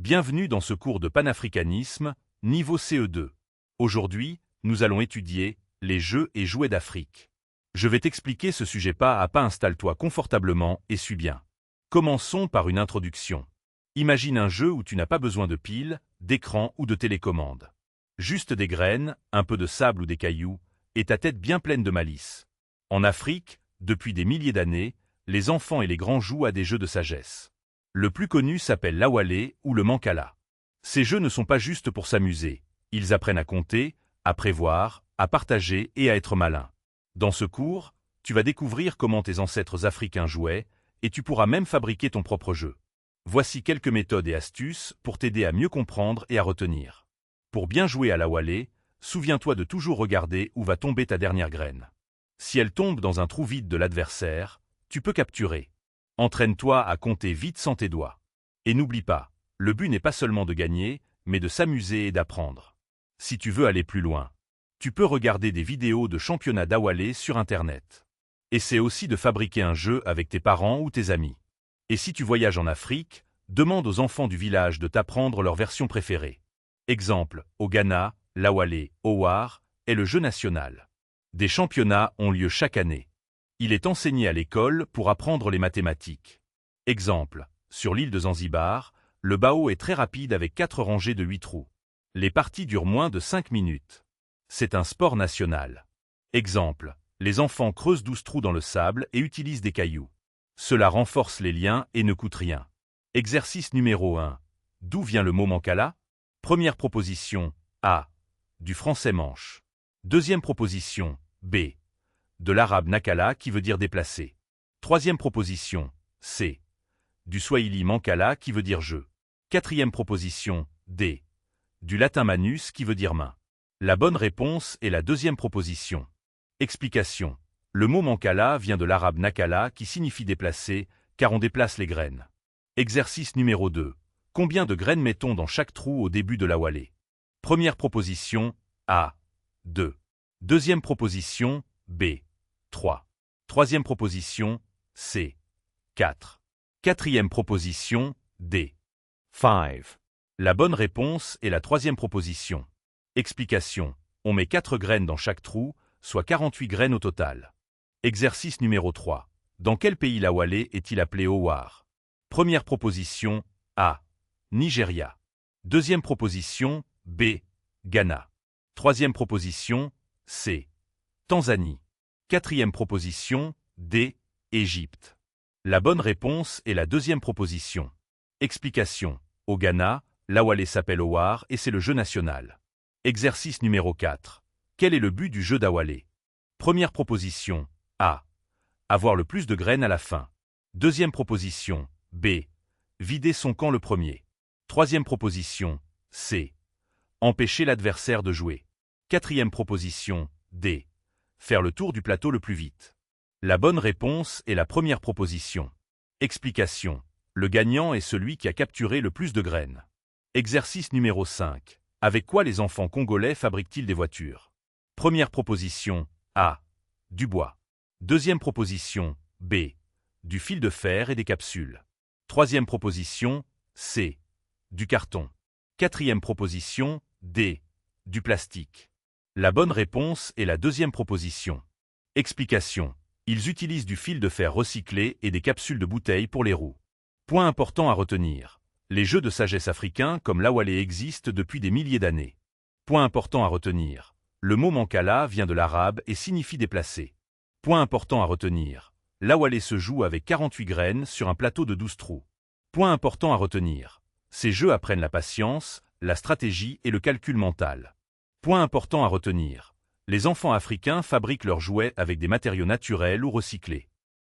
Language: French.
Bienvenue dans ce cours de panafricanisme, niveau CE2. Aujourd'hui, nous allons étudier les jeux et jouets d'Afrique. Je vais t'expliquer ce sujet pas à pas, installe-toi confortablement et suis bien. Commençons par une introduction. Imagine un jeu où tu n'as pas besoin de piles, d'écran ou de télécommande. Juste des graines, un peu de sable ou des cailloux, et ta tête bien pleine de malice. En Afrique, depuis des milliers d'années, les enfants et les grands jouent à des jeux de sagesse. Le plus connu s'appelle l'Awalé ou le Mancala. Ces jeux ne sont pas juste pour s'amuser, ils apprennent à compter, à prévoir, à partager et à être malin. Dans ce cours, tu vas découvrir comment tes ancêtres africains jouaient, et tu pourras même fabriquer ton propre jeu. Voici quelques méthodes et astuces pour t'aider à mieux comprendre et à retenir. Pour bien jouer à l'Awalé, souviens-toi de toujours regarder où va tomber ta dernière graine. Si elle tombe dans un trou vide de l'adversaire, tu peux capturer. Entraîne-toi à compter vite sans tes doigts. Et n'oublie pas, le but n'est pas seulement de gagner, mais de s'amuser et d'apprendre. Si tu veux aller plus loin, tu peux regarder des vidéos de championnats d'Awalé sur Internet. Essaie aussi de fabriquer un jeu avec tes parents ou tes amis. Et si tu voyages en Afrique, demande aux enfants du village de t'apprendre leur version préférée. Exemple, au Ghana, l'Awalé, Owar, est le jeu national. Des championnats ont lieu chaque année. Il est enseigné à l'école pour apprendre les mathématiques. Exemple, sur l'île de Zanzibar, le bao est très rapide avec 4 rangées de 8 trous. Les parties durent moins de 5 minutes. C'est un sport national. Exemple, les enfants creusent 12 trous dans le sable et utilisent des cailloux. Cela renforce les liens et ne coûte rien. Exercice numéro 1. D'où vient le mot Mancala? Première proposition, A. Du français manche. Deuxième proposition, B. De l'arabe nakala qui veut dire déplacer. Troisième proposition, C. Du swahili mancala qui veut dire jeu. Quatrième proposition, D. Du latin manus qui veut dire main. La bonne réponse est la deuxième proposition. Explication. Le mot mancala vient de l'arabe nakala qui signifie déplacer, car on déplace les graines. Exercice numéro 2. Combien de graines mettons dans chaque trou au début de l'Awalé? Première proposition, A. 2. Deuxième proposition, B. 3. Troisième proposition, C. 4. Quatrième proposition, D. 5. La bonne réponse est la troisième proposition. Explication. On met 4 graines dans chaque trou, soit 48 graines au total. Exercice numéro 3. Dans quel pays l'Awalé est-il appelé Owar? Première proposition, A. Nigeria. Deuxième proposition, B. Ghana. Troisième proposition, C. Tanzanie. Quatrième proposition, D. Égypte. La bonne réponse est la deuxième proposition. Explication. Au Ghana, l'Awalé s'appelle Owar et c'est le jeu national. Exercice numéro 4. Quel est le but du jeu d'Awalé? Première proposition, A. Avoir le plus de graines à la fin. Deuxième proposition, B. Vider son camp le premier. Troisième proposition, C. Empêcher l'adversaire de jouer. Quatrième proposition, D. Faire le tour du plateau le plus vite. La bonne réponse est la première proposition. Explication. Le gagnant est celui qui a capturé le plus de graines. Exercice numéro 5. Avec quoi les enfants congolais fabriquent-ils des voitures? Première proposition, A. Du bois. Deuxième proposition, B. Du fil de fer et des capsules. Troisième proposition, C. Du carton. Quatrième proposition, D. Du plastique. La bonne réponse est la deuxième proposition. Explication. Ils utilisent du fil de fer recyclé et des capsules de bouteilles pour les roues. Point important à retenir. Les jeux de sagesse africains comme l'Awalé existent depuis des milliers d'années. Point important à retenir. Le mot mancala vient de l'arabe et signifie déplacer. Point important à retenir. L'Awalé se joue avec 48 graines sur un plateau de 12 trous. Point important à retenir. Ces jeux apprennent la patience, la stratégie et le calcul mental. Point important à retenir. Les enfants africains fabriquent leurs jouets avec des matériaux naturels ou recyclés.